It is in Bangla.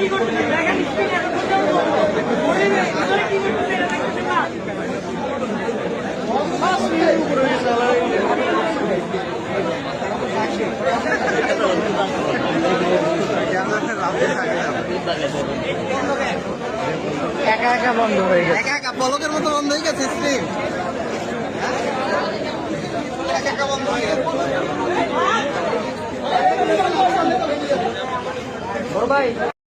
কি করতেছেন? দেখেন স্পিকার কি করতেছেন? এটা দেখতেছেন না? একা একা বন্ধ হয়ে গেছে, একা একা পলকের মতো বন্ধ হয়ে গেছে স্ক্রিন, একা একা বন্ধ হয়ে গেছে। বড় ভাই।